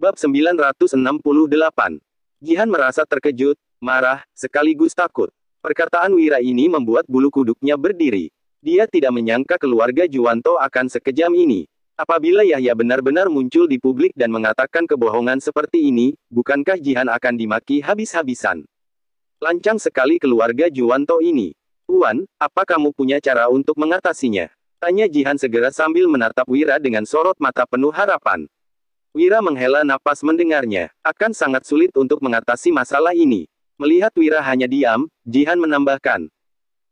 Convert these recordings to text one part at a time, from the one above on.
Bab 968. Jihan merasa terkejut, marah, sekaligus takut. Perkataan Wira ini membuat bulu kuduknya berdiri. Dia tidak menyangka keluarga Juwanto akan sekejam ini. Apabila Yahya benar-benar muncul di publik dan mengatakan kebohongan seperti ini, bukankah Jihan akan dimaki habis-habisan? Lancang sekali keluarga Juwanto ini. Tuan, apa kamu punya cara untuk mengatasinya? Tanya Jihan segera sambil menatap Wira dengan sorot mata penuh harapan. Wira menghela napas mendengarnya. Akan sangat sulit untuk mengatasi masalah ini. Melihat Wira hanya diam, Jihan menambahkan.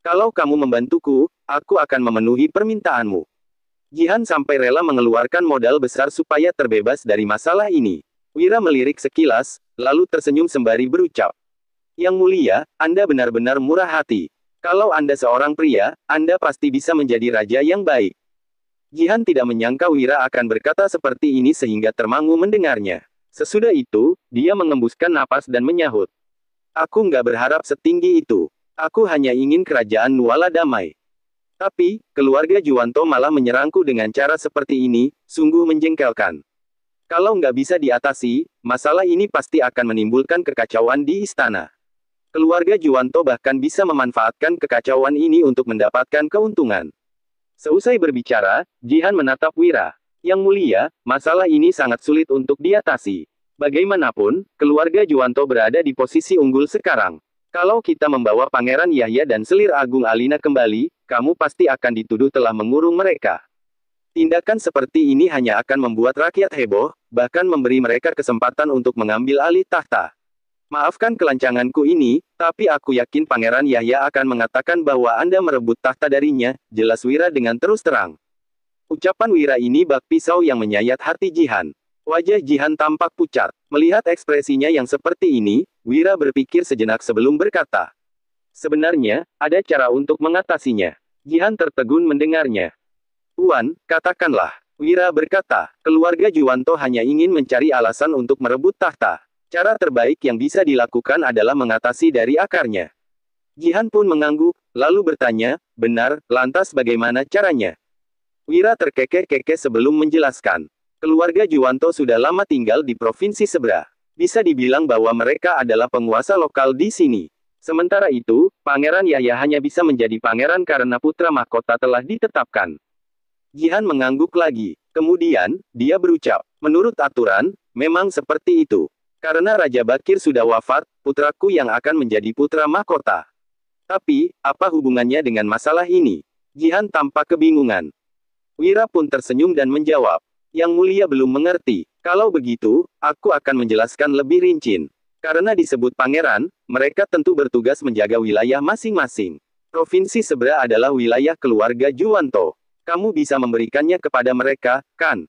Kalau kamu membantuku, aku akan memenuhi permintaanmu. Jihan sampai rela mengeluarkan modal besar supaya terbebas dari masalah ini. Wira melirik sekilas, lalu tersenyum sembari berucap. Yang mulia, Anda benar-benar murah hati. Kalau Anda seorang pria, Anda pasti bisa menjadi raja yang baik. Jihan tidak menyangka Wira akan berkata seperti ini sehingga termangu mendengarnya. Sesudah itu, dia mengembuskan napas dan menyahut. Aku nggak berharap setinggi itu. Aku hanya ingin kerajaan Nuala damai. Tapi, keluarga Juwanto malah menyerangku dengan cara seperti ini, sungguh menjengkelkan. Kalau nggak bisa diatasi, masalah ini pasti akan menimbulkan kekacauan di istana. Keluarga Juwanto bahkan bisa memanfaatkan kekacauan ini untuk mendapatkan keuntungan. Seusai berbicara, Jihan menatap Wira. Yang mulia, masalah ini sangat sulit untuk diatasi. Bagaimanapun, keluarga Juwanto berada di posisi unggul sekarang. Kalau kita membawa Pangeran Yahya dan Selir Agung Alina kembali, kamu pasti akan dituduh telah mengurung mereka. Tindakan seperti ini hanya akan membuat rakyat heboh, bahkan memberi mereka kesempatan untuk mengambil alih tahta. Maafkan kelancanganku ini, tapi aku yakin Pangeran Yahya akan mengatakan bahwa Anda merebut tahta darinya, jelas Wira dengan terus terang. Ucapan Wira ini bak pisau yang menyayat hati Jihan. Wajah Jihan tampak pucat. Melihat ekspresinya yang seperti ini, Wira berpikir sejenak sebelum berkata. Sebenarnya, ada cara untuk mengatasinya. Jihan tertegun mendengarnya. Tuan, katakanlah. Wira berkata, keluarga Juwanto hanya ingin mencari alasan untuk merebut tahta. Cara terbaik yang bisa dilakukan adalah mengatasi dari akarnya. Jihan pun mengangguk, lalu bertanya, benar, lantas bagaimana caranya? Wira terkekeh-kekeh sebelum menjelaskan. Keluarga Juwanto sudah lama tinggal di Provinsi Seberang. Bisa dibilang bahwa mereka adalah penguasa lokal di sini. Sementara itu, Pangeran Yahya hanya bisa menjadi pangeran karena putra mahkota telah ditetapkan. Jihan mengangguk lagi. Kemudian, dia berucap, menurut aturan, memang seperti itu. Karena Raja Bakir sudah wafat, putraku yang akan menjadi putra mahkota. Tapi, apa hubungannya dengan masalah ini? Jihan tampak kebingungan. Wira pun tersenyum dan menjawab. Yang mulia belum mengerti. Kalau begitu, aku akan menjelaskan lebih rinci. Karena disebut pangeran, mereka tentu bertugas menjaga wilayah masing-masing. Provinsi Seberang adalah wilayah keluarga Juwanto. Kamu bisa memberikannya kepada mereka, kan?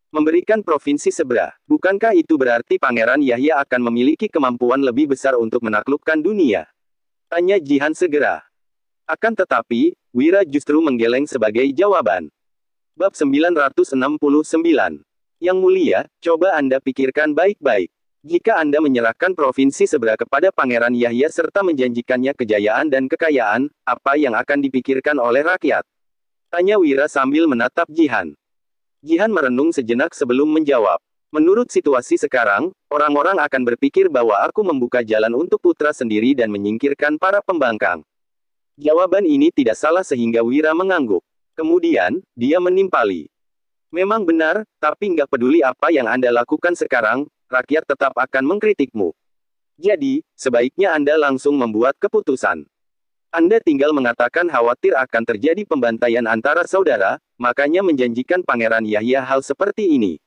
Memberikan Provinsi Seberang, bukankah itu berarti Pangeran Yahya akan memiliki kemampuan lebih besar untuk menaklukkan dunia? Tanya Jihan segera. Akan tetapi, Wira justru menggeleng sebagai jawaban. Bab 969. Yang mulia, coba Anda pikirkan baik-baik. Jika Anda menyerahkan Provinsi Seberang kepada Pangeran Yahya serta menjanjikannya kejayaan dan kekayaan, apa yang akan dipikirkan oleh rakyat? Tanya Wira sambil menatap Jihan. Jihan merenung sejenak sebelum menjawab. Menurut situasi sekarang, orang-orang akan berpikir bahwa aku membuka jalan untuk putra sendiri dan menyingkirkan para pembangkang. Jawaban ini tidak salah sehingga Wira mengangguk. Kemudian, dia menimpali. Memang benar, tapi nggak peduli apa yang Anda lakukan sekarang, rakyat tetap akan mengkritikmu. Jadi, sebaiknya Anda langsung membuat keputusan. Anda tinggal mengatakan khawatir akan terjadi pembantaian antara saudara, makanya menjanjikan Pangeran Yahya hal seperti ini.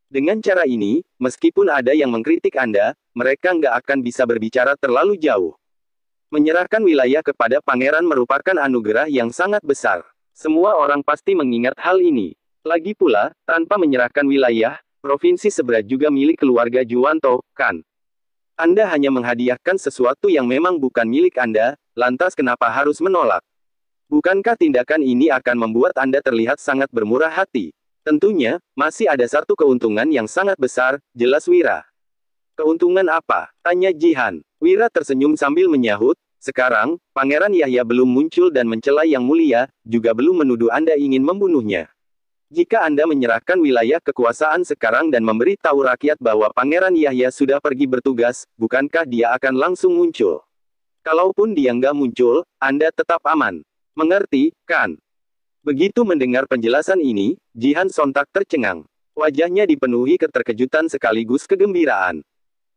Dengan cara ini, meskipun ada yang mengkritik Anda, mereka nggak akan bisa berbicara terlalu jauh. Menyerahkan wilayah kepada Pangeran merupakan anugerah yang sangat besar. Semua orang pasti mengingat hal ini. Lagi pula, tanpa menyerahkan wilayah, Provinsi Seberang juga milik keluarga Juwanto, kan? Anda hanya menghadiahkan sesuatu yang memang bukan milik Anda, lantas kenapa harus menolak? Bukankah tindakan ini akan membuat Anda terlihat sangat bermurah hati? Tentunya, masih ada satu keuntungan yang sangat besar, jelas Wira. Keuntungan apa? Tanya Jihan. Wira tersenyum sambil menyahut, sekarang, Pangeran Yahya belum muncul dan mencela Yang Mulia, juga belum menuduh Anda ingin membunuhnya. Jika Anda menyerahkan wilayah kekuasaan sekarang dan memberi tahu rakyat bahwa Pangeran Yahya sudah pergi bertugas, bukankah dia akan langsung muncul? Kalaupun dia nggak muncul, Anda tetap aman. Mengerti, kan? Begitu mendengar penjelasan ini, Jihan sontak tercengang. Wajahnya dipenuhi keterkejutan sekaligus kegembiraan.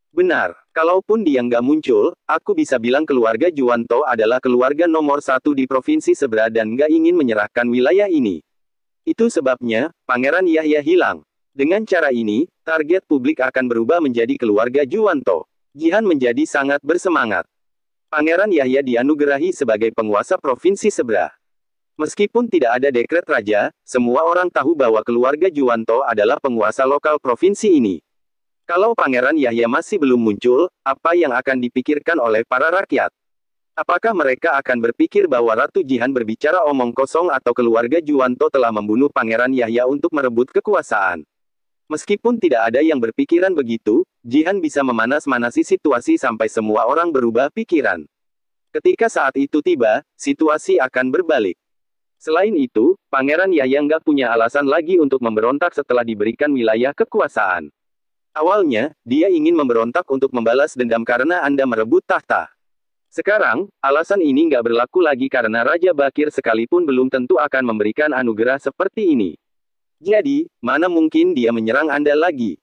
Benar, kalaupun dia nggak muncul, aku bisa bilang keluarga Juwanto adalah keluarga nomor satu di Provinsi Seberang dan nggak ingin menyerahkan wilayah ini. Itu sebabnya, Pangeran Yahya hilang. Dengan cara ini, target publik akan berubah menjadi keluarga Juwanto. Jihan menjadi sangat bersemangat. Pangeran Yahya dianugerahi sebagai penguasa Provinsi Seberang. Meskipun tidak ada dekret raja, semua orang tahu bahwa keluarga Juwanto adalah penguasa lokal provinsi ini. Kalau Pangeran Yahya masih belum muncul, apa yang akan dipikirkan oleh para rakyat? Apakah mereka akan berpikir bahwa Ratu Jihan berbicara omong kosong atau keluarga Juwanto telah membunuh Pangeran Yahya untuk merebut kekuasaan? Meskipun tidak ada yang berpikiran begitu, Jihan bisa memanas-manasi situasi sampai semua orang berubah pikiran. Ketika saat itu tiba, situasi akan berbalik. Selain itu, Pangeran Yahya nggak punya alasan lagi untuk memberontak setelah diberikan wilayah kekuasaan. Awalnya, dia ingin memberontak untuk membalas dendam karena Anda merebut tahta. Sekarang, alasan ini nggak berlaku lagi karena Raja Bakir sekalipun belum tentu akan memberikan anugerah seperti ini. Jadi, mana mungkin dia menyerang Anda lagi?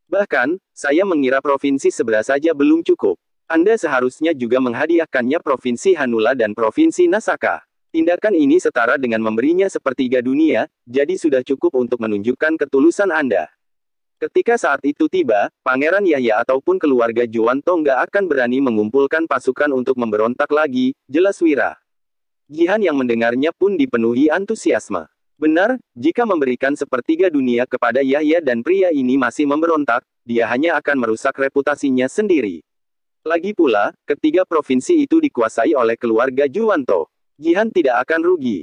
Bahkan, saya mengira Provinsi Seberang saja belum cukup. Anda seharusnya juga menghadiahkannya Provinsi Hanula dan Provinsi Nasaka. Tindakan ini setara dengan memberinya sepertiga dunia, jadi sudah cukup untuk menunjukkan ketulusan Anda. Ketika saat itu tiba, Pangeran Yahya ataupun keluarga Juwanto nggak akan berani mengumpulkan pasukan untuk memberontak lagi, jelas Wira. Jihan yang mendengarnya pun dipenuhi antusiasme. Benar, jika memberikan sepertiga dunia kepada Yahya dan pria ini masih memberontak, dia hanya akan merusak reputasinya sendiri. Lagi pula, ketiga provinsi itu dikuasai oleh keluarga Juwanto. Jihan tidak akan rugi.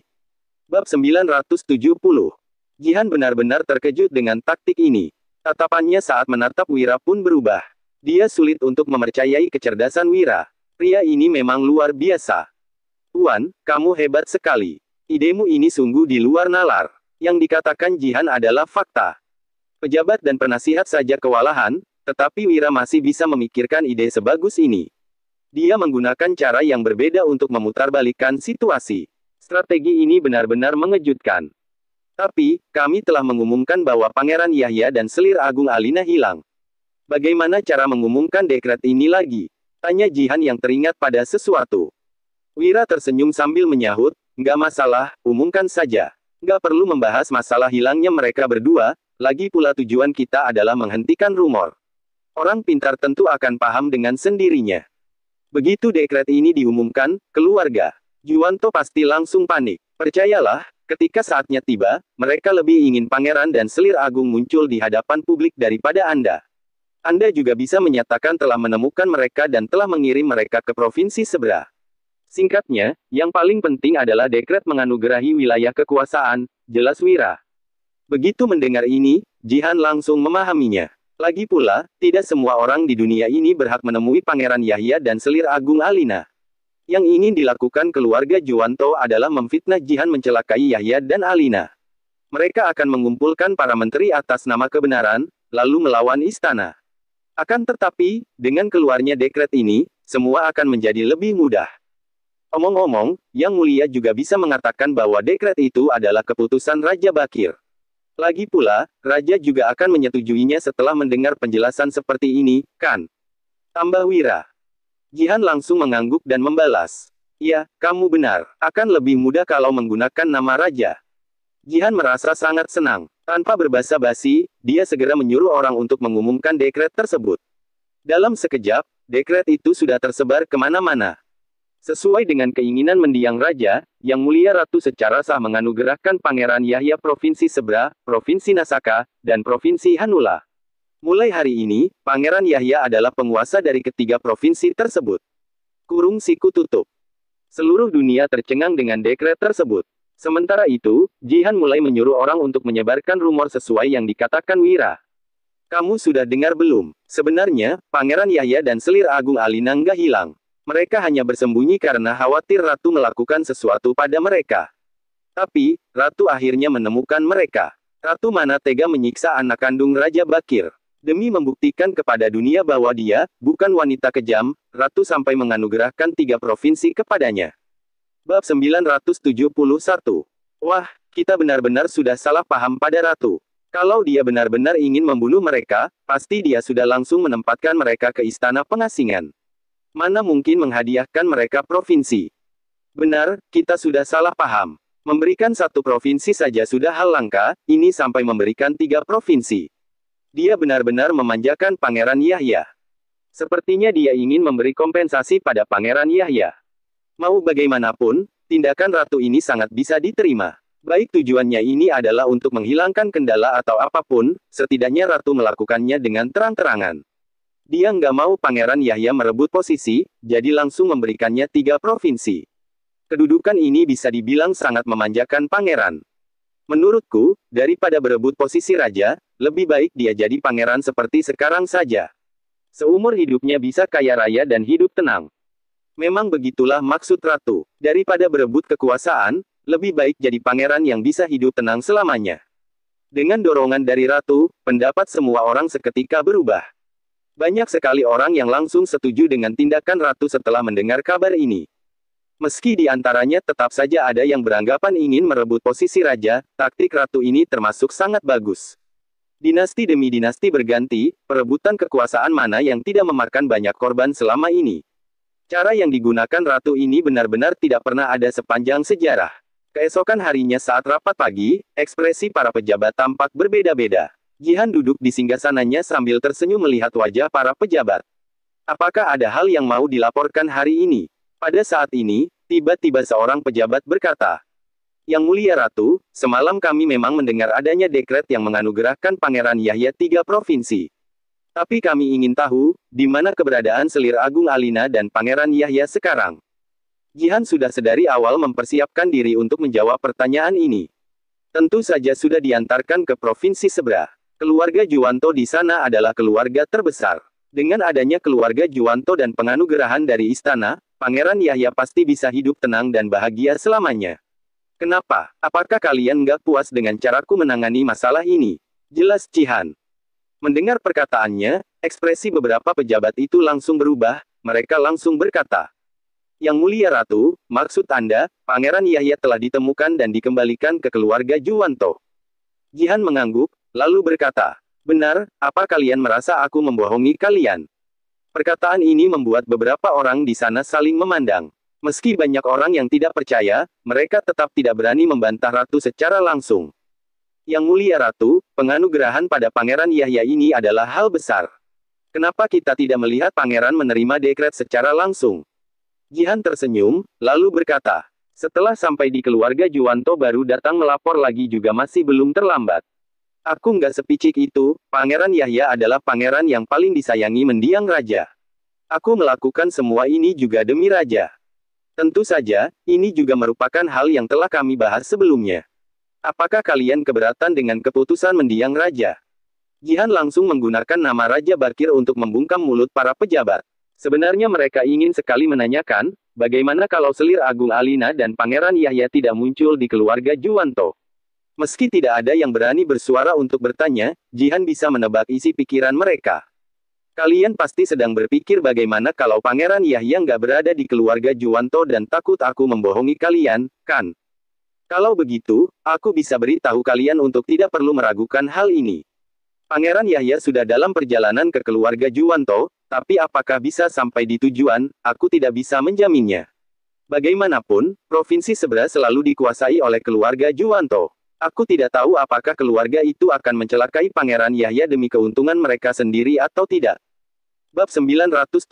Bab 970. Jihan benar-benar terkejut dengan taktik ini. Tatapannya saat menatap Wira pun berubah. Dia sulit untuk mempercayai kecerdasan Wira. Pria ini memang luar biasa. Tuan, kamu hebat sekali. Idemu ini sungguh di luar nalar. Yang dikatakan Jihan adalah fakta. Pejabat dan penasihat saja kewalahan, tetapi Wira masih bisa memikirkan ide sebagus ini. Dia menggunakan cara yang berbeda untuk memutarbalikkan situasi. Strategi ini benar-benar mengejutkan. Tapi, kami telah mengumumkan bahwa Pangeran Yahya dan Selir Agung Alina hilang. Bagaimana cara mengumumkan dekret ini lagi? Tanya Jihan yang teringat pada sesuatu. Wira tersenyum sambil menyahut, nggak masalah, umumkan saja. Nggak perlu membahas masalah hilangnya mereka berdua, lagi pula tujuan kita adalah menghentikan rumor. Orang pintar tentu akan paham dengan sendirinya. Begitu dekret ini diumumkan, keluarga Juwanto pasti langsung panik. Percayalah, ketika saatnya tiba, mereka lebih ingin Pangeran dan Selir Agung muncul di hadapan publik daripada Anda. Anda juga bisa menyatakan telah menemukan mereka dan telah mengirim mereka ke Provinsi Seberang. Singkatnya, yang paling penting adalah dekret menganugerahi wilayah kekuasaan, jelas Wira. Begitu mendengar ini, Jihan langsung memahaminya. Lagi pula, tidak semua orang di dunia ini berhak menemui Pangeran Yahya dan Selir Agung Alina. Yang ingin dilakukan keluarga Juwanto adalah memfitnah Jihan mencelakai Yahya dan Alina. Mereka akan mengumpulkan para menteri atas nama kebenaran, lalu melawan istana. Akan tetapi, dengan keluarnya dekret ini, semua akan menjadi lebih mudah. Omong-omong, Yang Mulia juga bisa mengatakan bahwa dekret itu adalah keputusan Raja Bakir. Lagi pula, Raja juga akan menyetujuinya setelah mendengar penjelasan seperti ini, kan? Tambah Wira. Jihan langsung mengangguk dan membalas. Ya, kamu benar. Akan lebih mudah kalau menggunakan nama Raja. Jihan merasa sangat senang. Tanpa berbasa-basi, dia segera menyuruh orang untuk mengumumkan dekret tersebut. Dalam sekejap, dekret itu sudah tersebar kemana-mana. Sesuai dengan keinginan mendiang Raja, Yang Mulia Ratu secara sah menganugerahkan Pangeran Yahya Provinsi Seberang, Provinsi Nasaka, dan Provinsi Hanula. Mulai hari ini, Pangeran Yahya adalah penguasa dari ketiga provinsi tersebut. Kurung siku tutup. Seluruh dunia tercengang dengan dekret tersebut. Sementara itu, Jihan mulai menyuruh orang untuk menyebarkan rumor sesuai yang dikatakan Wira. Kamu sudah dengar belum? Sebenarnya, Pangeran Yahya dan Selir Agung Alina nggak hilang. Mereka hanya bersembunyi karena khawatir Ratu melakukan sesuatu pada mereka. Tapi, Ratu akhirnya menemukan mereka. Ratu mana tega menyiksa anak kandung Raja Bakir. Demi membuktikan kepada dunia bahwa dia bukan wanita kejam, Ratu sampai menganugerahkan 3 provinsi kepadanya. Bab 971. Wah, kita benar-benar sudah salah paham pada Ratu. Kalau dia benar-benar ingin membunuh mereka, pasti dia sudah langsung menempatkan mereka ke istana pengasingan. Mana mungkin menghadiahkan mereka provinsi? Benar, kita sudah salah paham. Memberikan 1 provinsi saja sudah hal langka, ini sampai memberikan 3 provinsi. Dia benar-benar memanjakan Pangeran Yahya. Sepertinya dia ingin memberi kompensasi pada Pangeran Yahya. Mau bagaimanapun, tindakan Ratu ini sangat bisa diterima. Baik tujuannya ini adalah untuk menghilangkan kendala atau apapun, setidaknya Ratu melakukannya dengan terang-terangan. Dia nggak mau Pangeran Yahya merebut posisi, jadi langsung memberikannya 3 provinsi. Kedudukan ini bisa dibilang sangat memanjakan pangeran. Menurutku, daripada berebut posisi raja, lebih baik dia jadi pangeran seperti sekarang saja. Seumur hidupnya bisa kaya raya dan hidup tenang. Memang begitulah maksud Ratu. Daripada berebut kekuasaan, lebih baik jadi pangeran yang bisa hidup tenang selamanya. Dengan dorongan dari Ratu, pendapat semua orang seketika berubah. Banyak sekali orang yang langsung setuju dengan tindakan Ratu setelah mendengar kabar ini. Meski di antaranya tetap saja ada yang beranggapan ingin merebut posisi raja, taktik Ratu ini termasuk sangat bagus. Dinasti demi dinasti berganti, perebutan kekuasaan mana yang tidak memakan banyak korban selama ini. Cara yang digunakan Ratu ini benar-benar tidak pernah ada sepanjang sejarah. Keesokan harinya saat rapat pagi, ekspresi para pejabat tampak berbeda-beda. Jihan duduk di singgasananya sambil tersenyum melihat wajah para pejabat. Apakah ada hal yang mau dilaporkan hari ini? Pada saat ini, tiba-tiba seorang pejabat berkata, "Yang Mulia Ratu, semalam kami memang mendengar adanya dekret yang menganugerahkan Pangeran Yahya 3 provinsi. Tapi kami ingin tahu, di mana keberadaan Selir Agung Alina dan Pangeran Yahya sekarang?" Jihan sudah sedari awal mempersiapkan diri untuk menjawab pertanyaan ini. Tentu saja sudah diantarkan ke provinsi seberang. Keluarga Juwanto di sana adalah keluarga terbesar. Dengan adanya keluarga Juwanto dan penganugerahan dari istana, Pangeran Yahya pasti bisa hidup tenang dan bahagia selamanya. Kenapa? Apakah kalian nggak puas dengan caraku menangani masalah ini? Jelas Jihan. Mendengar perkataannya, ekspresi beberapa pejabat itu langsung berubah, mereka langsung berkata, "Yang Mulia Ratu, maksud Anda, Pangeran Yahya telah ditemukan dan dikembalikan ke keluarga Juwanto." Jihan mengangguk, lalu berkata, "Benar, apa kalian merasa aku membohongi kalian?" Perkataan ini membuat beberapa orang di sana saling memandang. Meski banyak orang yang tidak percaya, mereka tetap tidak berani membantah Ratu secara langsung. Yang Mulia Ratu, penganugerahan pada Pangeran Yahya ini adalah hal besar. Kenapa kita tidak melihat Pangeran menerima dekret secara langsung? Jihan tersenyum, lalu berkata, "Setelah sampai di keluarga Juwanto baru datang melapor lagi juga masih belum terlambat. Aku nggak sepicik itu, Pangeran Yahya adalah pangeran yang paling disayangi mendiang raja. Aku melakukan semua ini juga demi raja. Tentu saja, ini juga merupakan hal yang telah kami bahas sebelumnya. Apakah kalian keberatan dengan keputusan mendiang raja?" Jihan langsung menggunakan nama Raja Bakir untuk membungkam mulut para pejabat. Sebenarnya mereka ingin sekali menanyakan, bagaimana kalau Selir Agung Alina dan Pangeran Yahya tidak muncul di keluarga Juwanto? Meski tidak ada yang berani bersuara untuk bertanya, Jihan bisa menebak isi pikiran mereka. Kalian pasti sedang berpikir bagaimana kalau Pangeran Yahya nggak berada di keluarga Juwanto dan takut aku membohongi kalian, kan? Kalau begitu, aku bisa beritahu kalian untuk tidak perlu meragukan hal ini. Pangeran Yahya sudah dalam perjalanan ke keluarga Juwanto, tapi apakah bisa sampai di tujuan, aku tidak bisa menjaminnya. Bagaimanapun, provinsi seberang selalu dikuasai oleh keluarga Juwanto. Aku tidak tahu apakah keluarga itu akan mencelakai Pangeran Yahya demi keuntungan mereka sendiri atau tidak. Bab 972.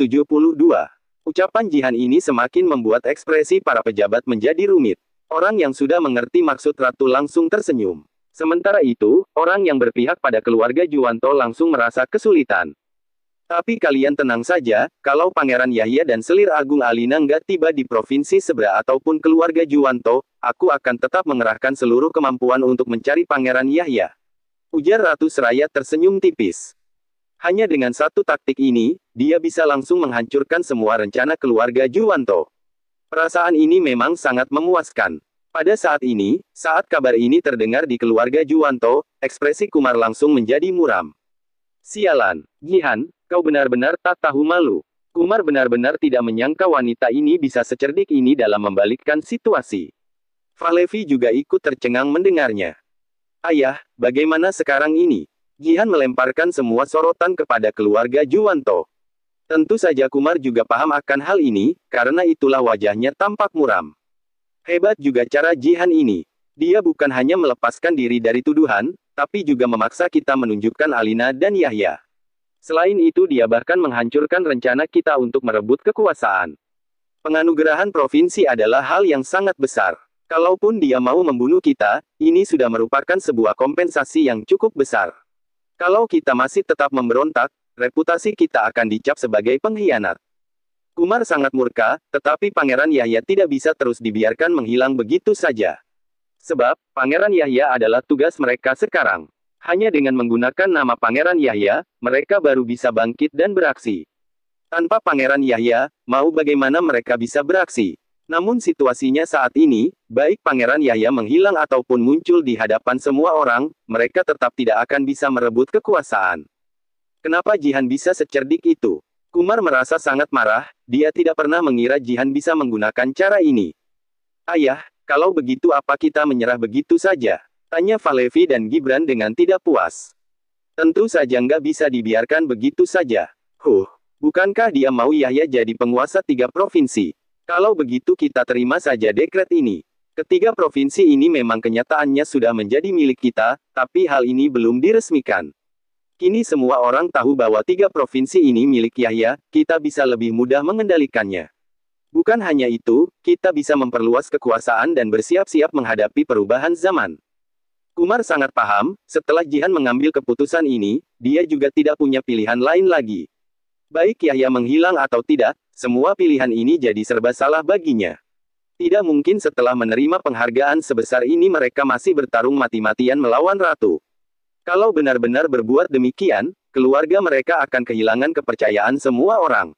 Ucapan Jihan ini semakin membuat ekspresi para pejabat menjadi rumit. Orang yang sudah mengerti maksud Ratu langsung tersenyum. Sementara itu, orang yang berpihak pada keluarga Juwanto langsung merasa kesulitan. Tapi kalian tenang saja, kalau Pangeran Yahya dan Selir Agung Alina nggak tiba di provinsi seberang ataupun keluarga Juwanto, aku akan tetap mengerahkan seluruh kemampuan untuk mencari Pangeran Yahya. Ujar Ratu Seraya tersenyum tipis. Hanya dengan satu taktik ini, dia bisa langsung menghancurkan semua rencana keluarga Juwanto. Perasaan ini memang sangat memuaskan. Pada saat ini, saat kabar ini terdengar di keluarga Juwanto, ekspresi Kumar langsung menjadi muram. Sialan, Jihan, kau benar-benar tak tahu malu. Kumar benar-benar tidak menyangka wanita ini bisa secerdik ini dalam membalikkan situasi. Falevi juga ikut tercengang mendengarnya. Ayah, bagaimana sekarang ini? Jihan melemparkan semua sorotan kepada keluarga Juwanto. Tentu saja Kumar juga paham akan hal ini, karena itulah wajahnya tampak muram. Hebat juga cara Jihan ini. Dia bukan hanya melepaskan diri dari tuduhan, tapi juga memaksa kita menunjukkan Alina dan Yahya. Selain itu dia bahkan menghancurkan rencana kita untuk merebut kekuasaan. Penganugerahan provinsi adalah hal yang sangat besar. Kalaupun dia mau membunuh kita, ini sudah merupakan sebuah kompensasi yang cukup besar. Kalau kita masih tetap memberontak, reputasi kita akan dicap sebagai pengkhianat. Kumar sangat murka, tetapi Pangeran Yahya tidak bisa terus dibiarkan menghilang begitu saja. Sebab, Pangeran Yahya adalah tugas mereka sekarang. Hanya dengan menggunakan nama Pangeran Yahya, mereka baru bisa bangkit dan beraksi. Tanpa Pangeran Yahya, mau bagaimana mereka bisa beraksi? Namun situasinya saat ini, baik Pangeran Yahya menghilang ataupun muncul di hadapan semua orang, mereka tetap tidak akan bisa merebut kekuasaan. Kenapa Jihan bisa secerdik itu? Kumar merasa sangat marah, dia tidak pernah mengira Jihan bisa menggunakan cara ini. Ayah, kalau begitu apa kita menyerah begitu saja? Tanya Falevi dan Gibran dengan tidak puas. Tentu saja nggak bisa dibiarkan begitu saja. Bukankah dia mau Yahya jadi penguasa 3 provinsi? Kalau begitu kita terima saja dekret ini. Ketiga provinsi ini memang kenyataannya sudah menjadi milik kita, tapi hal ini belum diresmikan. Kini semua orang tahu bahwa 3 provinsi ini milik Yahya, kita bisa lebih mudah mengendalikannya. Bukan hanya itu, kita bisa memperluas kekuasaan dan bersiap-siap menghadapi perubahan zaman. Kumar sangat paham, setelah Jihan mengambil keputusan ini, dia juga tidak punya pilihan lain lagi. Baik Yahya menghilang atau tidak, semua pilihan ini jadi serba salah baginya. Tidak mungkin setelah menerima penghargaan sebesar ini mereka masih bertarung mati-matian melawan ratu. Kalau benar-benar berbuat demikian, keluarga mereka akan kehilangan kepercayaan semua orang.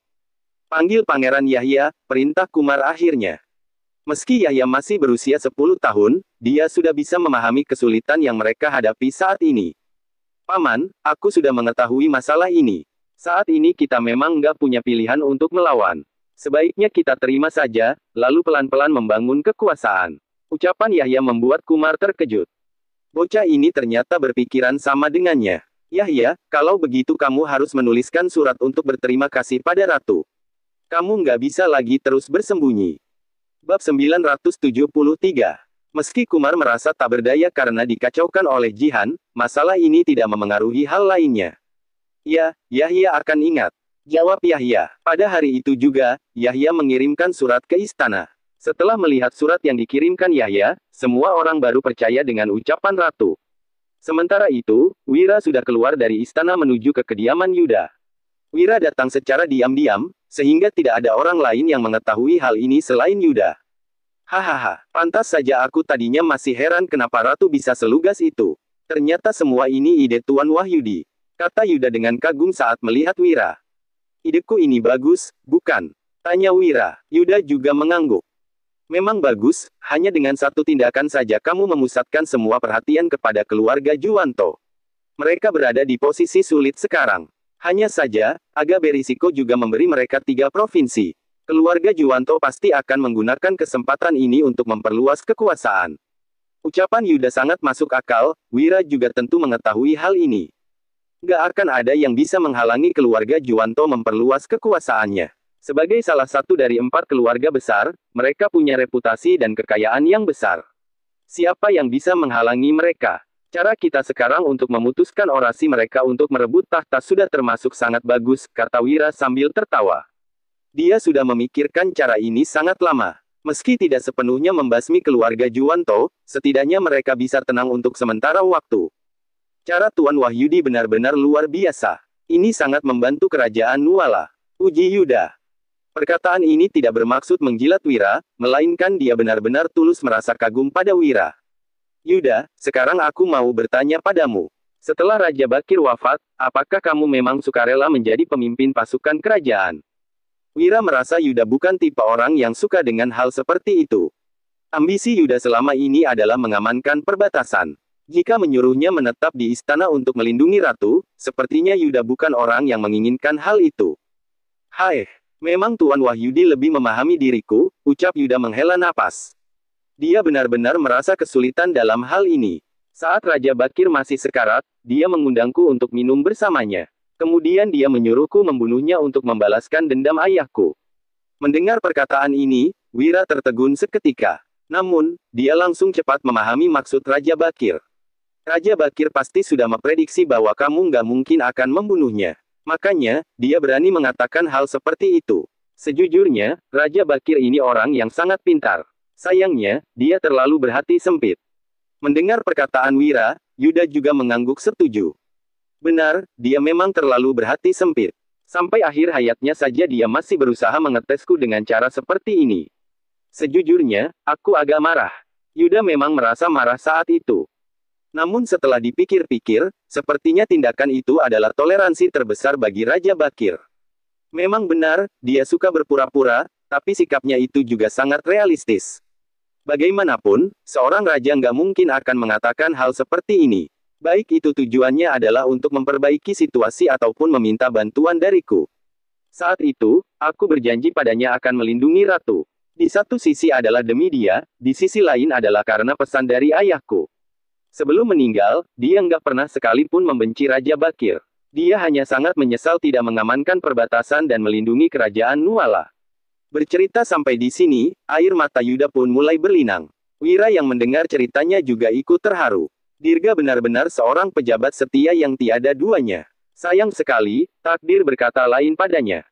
Panggil Pangeran Yahya, perintah Kumar akhirnya. Meski Yahya masih berusia 10 tahun, dia sudah bisa memahami kesulitan yang mereka hadapi saat ini. Paman, aku sudah mengetahui masalah ini. Saat ini kita memang nggak punya pilihan untuk melawan. Sebaiknya kita terima saja, lalu pelan-pelan membangun kekuasaan. Ucapan Yahya membuat Kumar terkejut. Bocah ini ternyata berpikiran sama dengannya. Yahya, kalau begitu kamu harus menuliskan surat untuk berterima kasih pada ratu. Kamu nggak bisa lagi terus bersembunyi. Bab 973. Meski Kumar merasa tak berdaya karena dikacaukan oleh Jihan, masalah ini tidak memengaruhi hal lainnya. Ya, Yahya akan ingat. Jawab Yahya. Pada hari itu juga, Yahya mengirimkan surat ke istana. Setelah melihat surat yang dikirimkan Yahya, semua orang baru percaya dengan ucapan ratu. Sementara itu, Wira sudah keluar dari istana menuju ke kediaman Yuda. Wira datang secara diam-diam, sehingga tidak ada orang lain yang mengetahui hal ini selain Yuda. Hahaha, pantas saja aku tadinya masih heran kenapa ratu bisa selugas itu. Ternyata semua ini ide Tuan Wahyudi, kata Yuda dengan kagum saat melihat Wira. Ideku ini bagus, bukan? Tanya Wira. Yuda juga mengangguk. Memang bagus, hanya dengan satu tindakan saja kamu memusatkan semua perhatian kepada keluarga Juwanto. Mereka berada di posisi sulit sekarang. Hanya saja, agak berisiko juga memberi mereka 3 provinsi. Keluarga Juwanto pasti akan menggunakan kesempatan ini untuk memperluas kekuasaan. Ucapan Yuda sangat masuk akal, Wira juga tentu mengetahui hal ini. Gak akan ada yang bisa menghalangi keluarga Juwanto memperluas kekuasaannya. Sebagai salah satu dari 4 keluarga besar, mereka punya reputasi dan kekayaan yang besar. Siapa yang bisa menghalangi mereka? Cara kita sekarang untuk memutuskan orasi mereka untuk merebut tahta sudah termasuk sangat bagus, kata Wira sambil tertawa. Dia sudah memikirkan cara ini sangat lama. Meski tidak sepenuhnya membasmi keluarga Juwanto, setidaknya mereka bisa tenang untuk sementara waktu. Cara Tuan Wahyudi benar-benar luar biasa. Ini sangat membantu kerajaan Nuala, uji Yuda. Perkataan ini tidak bermaksud menjilat Wira, melainkan dia benar-benar tulus merasa kagum pada Wira. Yuda, sekarang aku mau bertanya padamu. Setelah Raja Bakir wafat, apakah kamu memang sukarela menjadi pemimpin pasukan kerajaan? Wira merasa Yuda bukan tipe orang yang suka dengan hal seperti itu. Ambisi Yuda selama ini adalah mengamankan perbatasan. Jika menyuruhnya menetap di istana untuk melindungi ratu, sepertinya Yuda bukan orang yang menginginkan hal itu. Hai, memang Tuan Wahyudi lebih memahami diriku, ucap Yuda menghela napas. Dia benar-benar merasa kesulitan dalam hal ini. Saat Raja Bakir masih sekarat, dia mengundangku untuk minum bersamanya. Kemudian dia menyuruhku membunuhnya untuk membalaskan dendam ayahku. Mendengar perkataan ini, Wira tertegun seketika. Namun, dia langsung cepat memahami maksud Raja Bakir. Raja Bakir pasti sudah memprediksi bahwa kamu nggak mungkin akan membunuhnya. Makanya, dia berani mengatakan hal seperti itu. Sejujurnya, Raja Bakir ini orang yang sangat pintar. Sayangnya, dia terlalu berhati sempit. Mendengar perkataan Wira, Yuda juga mengangguk setuju. Benar, dia memang terlalu berhati sempit. Sampai akhir hayatnya saja dia masih berusaha mengetesku dengan cara seperti ini. Sejujurnya, aku agak marah. Yuda memang merasa marah saat itu. Namun setelah dipikir-pikir, sepertinya tindakan itu adalah toleransi terbesar bagi Raja Bakir. Memang benar, dia suka berpura-pura, tapi sikapnya itu juga sangat realistis. Bagaimanapun, seorang raja nggak mungkin akan mengatakan hal seperti ini. Baik itu tujuannya adalah untuk memperbaiki situasi ataupun meminta bantuan dariku. Saat itu, aku berjanji padanya akan melindungi ratu. Di satu sisi adalah demi dia, di sisi lain adalah karena pesan dari ayahku. Sebelum meninggal, dia nggak pernah sekalipun membenci Raja Bakir. Dia hanya sangat menyesal tidak mengamankan perbatasan dan melindungi kerajaan Nuala. Bercerita sampai di sini, air mata Yuda pun mulai berlinang. Wira yang mendengar ceritanya juga ikut terharu. Dirga benar-benar seorang pejabat setia yang tiada duanya. Sayang sekali, takdir berkata lain padanya.